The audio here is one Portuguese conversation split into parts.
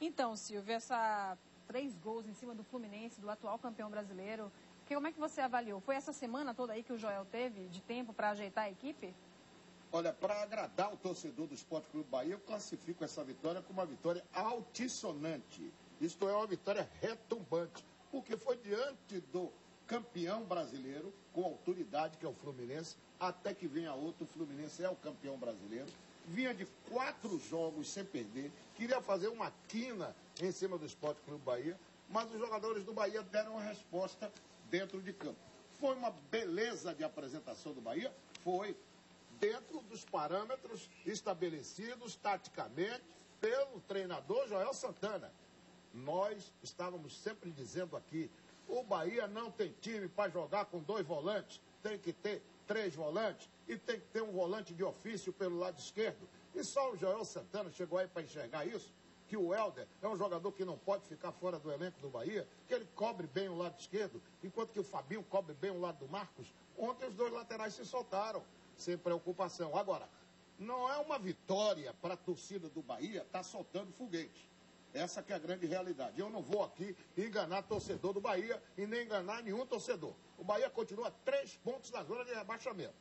Então, Silvio, 3 gols em cima do Fluminense, do atual campeão brasileiro, como é que você avaliou? Foi essa semana toda aí que o Joel teve de tempo para ajeitar a equipe? Olha, para agradar o torcedor do Sport Clube Bahia, eu classifico essa vitória como uma vitória altissonante. Isto é, uma vitória retumbante, porque foi diante do campeão brasileiro, com autoridade, que é o Fluminense, até que venha outro, o Fluminense é o campeão brasileiro. Vinha de 4 jogos sem perder, queria fazer uma quina em cima do Sport Clube Bahia, mas os jogadores do Bahia deram a resposta dentro de campo. Foi uma beleza de apresentação do Bahia? Foi, dentro dos parâmetros estabelecidos taticamente pelo treinador Joel Santana. Nós estávamos sempre dizendo aqui, o Bahia não tem time para jogar com 2 volantes, tem que ter 3 volantes e tem que ter um volante de ofício pelo lado esquerdo. E só o Joel Santana chegou aí para enxergar isso, que o Helder é um jogador que não pode ficar fora do elenco do Bahia, que ele cobre bem o lado esquerdo, enquanto que o Fabinho cobre bem o lado do Marcos. Ontem os 2 laterais se soltaram, sem preocupação. Agora, não é uma vitória para a torcida do Bahia estar soltando foguete. Essa que é a grande realidade. Eu não vou aqui enganar torcedor do Bahia e nem enganar nenhum torcedor. O Bahia continua 3 pontos na zona de rebaixamento.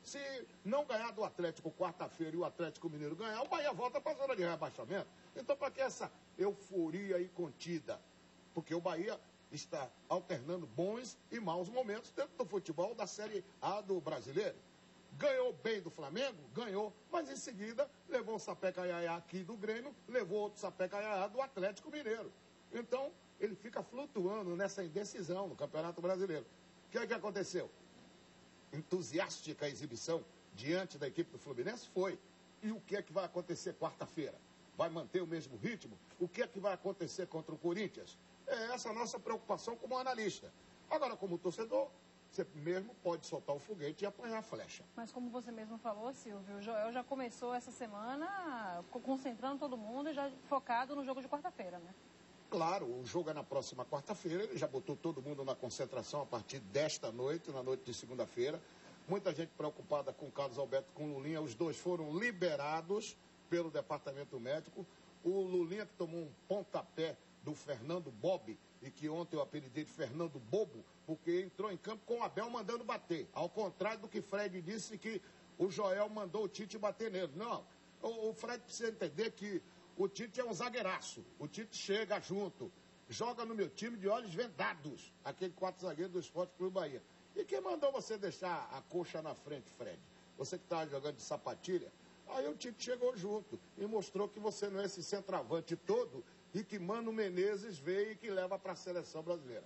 Se não ganhar do Atlético quarta-feira e o Atlético Mineiro ganhar, o Bahia volta para a zona de rebaixamento. Então, para que essa euforia aí contida? Porque o Bahia está alternando bons e maus momentos dentro do futebol da Série A do Brasileiro. Ganhou bem do Flamengo? Ganhou, mas em seguida levou um sapé-caiaiá aqui do Grêmio, levou outro sapé-caiaiá do Atlético Mineiro. Então, ele fica flutuando nessa indecisão no Campeonato Brasileiro. O que é que aconteceu? Entusiástica exibição diante da equipe do Fluminense? Foi. E o que é que vai acontecer quarta-feira? Vai manter o mesmo ritmo? O que é que vai acontecer contra o Corinthians? É essa a nossa preocupação como analista. Agora, como torcedor, você mesmo pode soltar o foguete e apanhar a flecha. Mas como você mesmo falou, Silvio, o Joel já começou essa semana concentrando todo mundo e já focado no jogo de quarta-feira, né? Claro, o jogo é na próxima quarta-feira, ele já botou todo mundo na concentração a partir desta noite, na noite de segunda-feira. Muita gente preocupada com o Carlos Alberto e com o Lulinha, os 2 foram liberados pelo departamento médico. O Lulinha, que tomou um pontapé do Fernando Bob, e que ontem eu apelidei de Fernando Bobo, porque entrou em campo com o Abel mandando bater. Ao contrário do que Fred disse, que o Joel mandou o Tite bater nele. Não, o Fred precisa entender que o Tite é um zagueiraço. O Tite chega junto, joga no meu time de olhos vendados, aquele 4 zagueiro do Sport Clube Bahia. E quem mandou você deixar a coxa na frente, Fred? Você que estava jogando de sapatilha? Aí o Tite chegou junto e mostrou que você não é esse centroavante todo e que Mano Menezes veio e que leva para a seleção brasileira.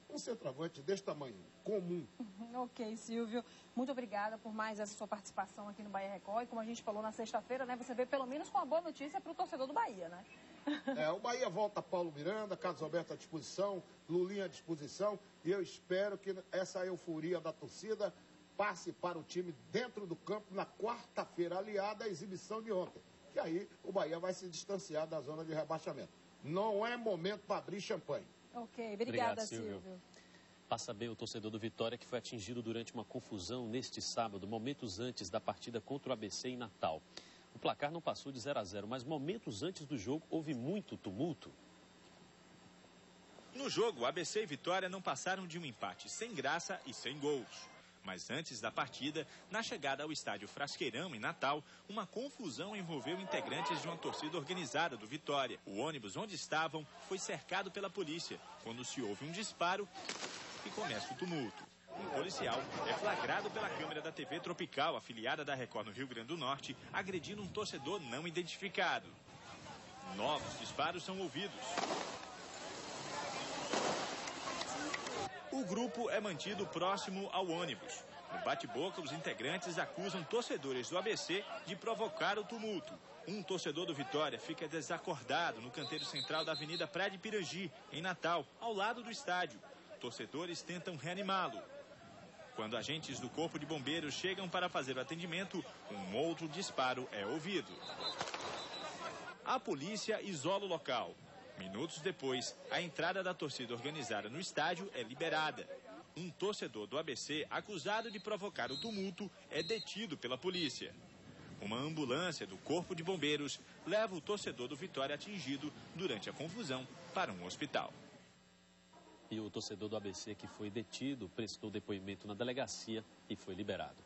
Um centroavante desse tamanho, comum. Ok, Silvio. Muito obrigada por mais essa sua participação aqui no Bahia Record. E como a gente falou na sexta-feira, né, você veio pelo menos com uma boa notícia para o torcedor do Bahia, né? O Bahia volta Paulo Miranda, Carlos Alberto à disposição, Lulinha à disposição. E eu espero que essa euforia da torcida passe para o time dentro do campo na quarta-feira, aliada à exibição de ontem. Que aí o Bahia vai se distanciar da zona de rebaixamento. Não é momento para abrir champanhe. Ok, obrigada, Silvio. Passa bem o torcedor do Vitória, que foi atingido durante uma confusão neste sábado, momentos antes da partida contra o ABC em Natal. O placar não passou de 0-0, mas momentos antes do jogo houve muito tumulto. No jogo, ABC e Vitória não passaram de um empate sem graça e sem gols. Mas antes da partida, na chegada ao estádio Frasqueirão, em Natal, uma confusão envolveu integrantes de uma torcida organizada do Vitória. O ônibus onde estavam foi cercado pela polícia, quando se ouve um disparo e começa o tumulto. Um policial é flagrado pela câmera da TV Tropical, afiliada da Record no Rio Grande do Norte, agredindo um torcedor não identificado. Novos disparos são ouvidos. O grupo é mantido próximo ao ônibus. No bate-boca, os integrantes acusam torcedores do ABC de provocar o tumulto. Um torcedor do Vitória fica desacordado no canteiro central da Avenida Praia de Pirangi, em Natal, ao lado do estádio. Torcedores tentam reanimá-lo. Quando agentes do Corpo de Bombeiros chegam para fazer o atendimento, um outro disparo é ouvido. A polícia isola o local. Minutos depois, a entrada da torcida organizada no estádio é liberada. Um torcedor do ABC, acusado de provocar o tumulto, é detido pela polícia. Uma ambulância do Corpo de Bombeiros leva o torcedor do Vitória atingido durante a confusão para um hospital. E o torcedor do ABC que foi detido prestou depoimento na delegacia e foi liberado.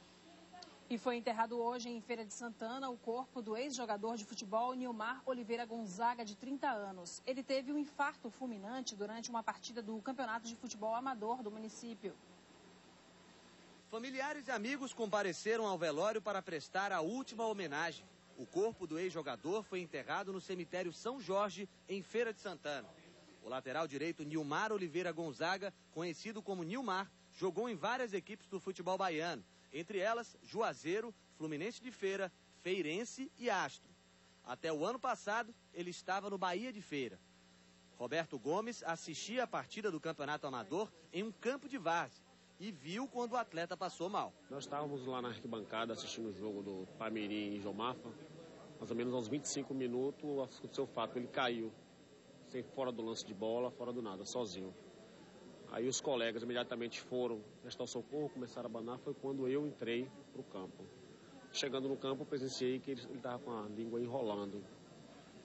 E foi enterrado hoje em Feira de Santana o corpo do ex-jogador de futebol Nilmar Oliveira Gonzaga, de 30 anos. Ele teve um infarto fulminante durante uma partida do Campeonato de Futebol Amador do município. Familiares e amigos compareceram ao velório para prestar a última homenagem. O corpo do ex-jogador foi enterrado no cemitério São Jorge, em Feira de Santana. O lateral direito Nilmar Oliveira Gonzaga, conhecido como Nilmar, jogou em várias equipes do futebol baiano, entre elas Juazeiro, Fluminense de Feira, Feirense e Astro. Até o ano passado, ele estava no Bahia de Feira. Roberto Gomes assistia a partida do Campeonato Amador em um campo de várzea e viu quando o atleta passou mal. Nós estávamos lá na arquibancada assistindo o jogo do Palmeirim e Jomafa. Mais ou menos aos 25 minutos aconteceu o fato, ele caiu, sem fora do lance de bola, fora do nada, sozinho. Aí os colegas imediatamente foram prestar o socorro, começaram a abanar, foi quando eu entrei para o campo. Chegando no campo, presenciei que ele estava com a língua enrolando.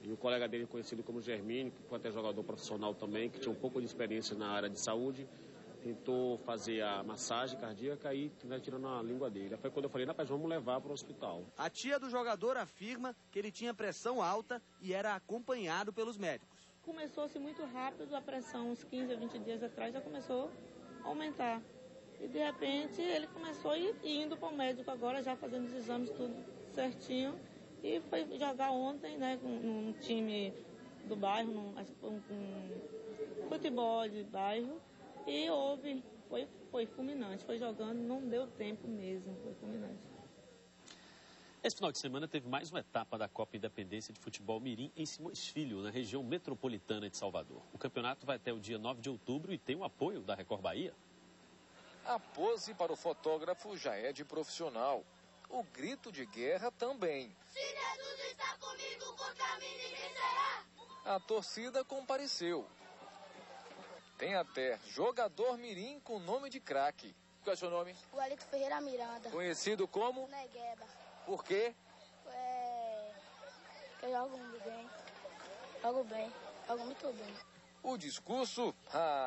E o colega dele, conhecido como Germínio, que foi até jogador profissional também, que tinha um pouco de experiência na área de saúde, tentou fazer a massagem cardíaca e tirando a língua dele. Foi quando eu falei, rapaz, vamos levar para o hospital. A tia do jogador afirma que ele tinha pressão alta e era acompanhado pelos médicos. Começou-se muito rápido, a pressão, uns 15 a 20 dias atrás, já começou a aumentar. E de repente ele começou a ir indo para o médico agora, já fazendo os exames tudo certinho. E foi jogar ontem, né, num time do bairro, num futebol de bairro. E foi fulminante, foi jogando, não deu tempo mesmo, foi fulminante. Esse final de semana teve mais uma etapa da Copa Independência de Futebol Mirim em Simões Filho, na região metropolitana de Salvador. O campeonato vai até o dia 9 de outubro e tem o apoio da Record Bahia. A pose para o fotógrafo já é de profissional. O grito de guerra também. Se Jesus está comigo, contra mim ninguém será. A torcida compareceu. Tem até jogador mirim com nome de craque. Qual é o seu nome? Wellington Ferreira Miranda. Conhecido como? Negueba. Por quê? Eu jogo muito bem. Jogo muito bem. O discurso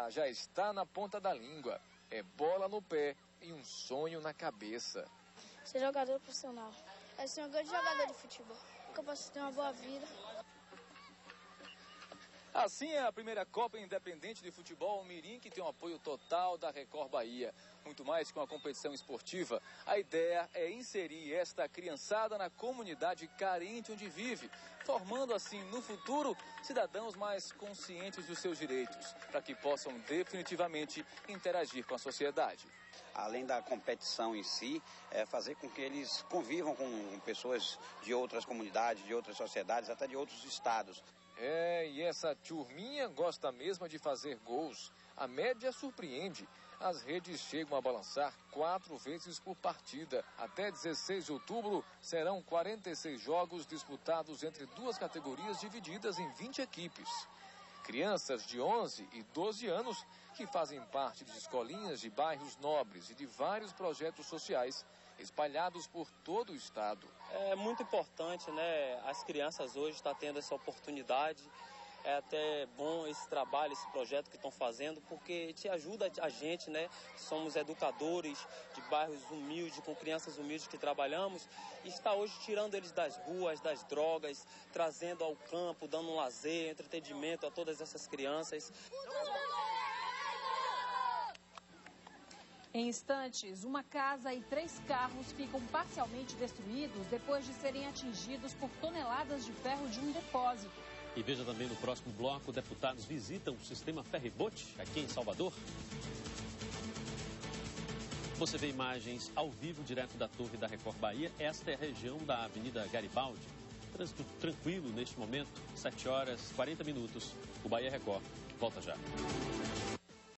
já está na ponta da língua. É bola no pé e um sonho na cabeça. Ser jogador profissional. É ser um grande jogador de futebol. Que eu possa ter uma boa vida. Assim é a primeira Copa Independente de Futebol Mirim, que tem um apoio total da Record Bahia. Muito mais que uma competição esportiva, a ideia é inserir esta criançada na comunidade carente onde vive, formando assim, no futuro, cidadãos mais conscientes dos seus direitos, para que possam definitivamente interagir com a sociedade. Além da competição em si, é fazer com que eles convivam com pessoas de outras comunidades, de outras sociedades, até de outros estados. E essa turminha gosta mesmo de fazer gols. A média surpreende. As redes chegam a balançar 4 vezes por partida. Até 16 de outubro, serão 46 jogos disputados entre 2 categorias divididas em 20 equipes. Crianças de 11 e 12 anos que fazem parte de escolinhas de bairros nobres e de vários projetos sociais espalhados por todo o estado. É muito importante, né? As crianças hoje estão tendo essa oportunidade. É até bom esse trabalho, esse projeto que estão fazendo, porque te ajuda a gente, né? Somos educadores de bairros humildes, com crianças humildes que trabalhamos, e está hoje tirando eles das ruas, das drogas, trazendo ao campo, dando um lazer, entretenimento a todas essas crianças. Em instantes, uma casa e 3 carros ficam parcialmente destruídos depois de serem atingidos por toneladas de ferro de um depósito. E veja também no próximo bloco, deputados visitam o sistema ferry-boat aqui em Salvador. Você vê imagens ao vivo direto da torre da Record Bahia. Esta é a região da Avenida Garibaldi. Trânsito tranquilo neste momento, 7 horas 40 minutos. O Bahia Record volta já.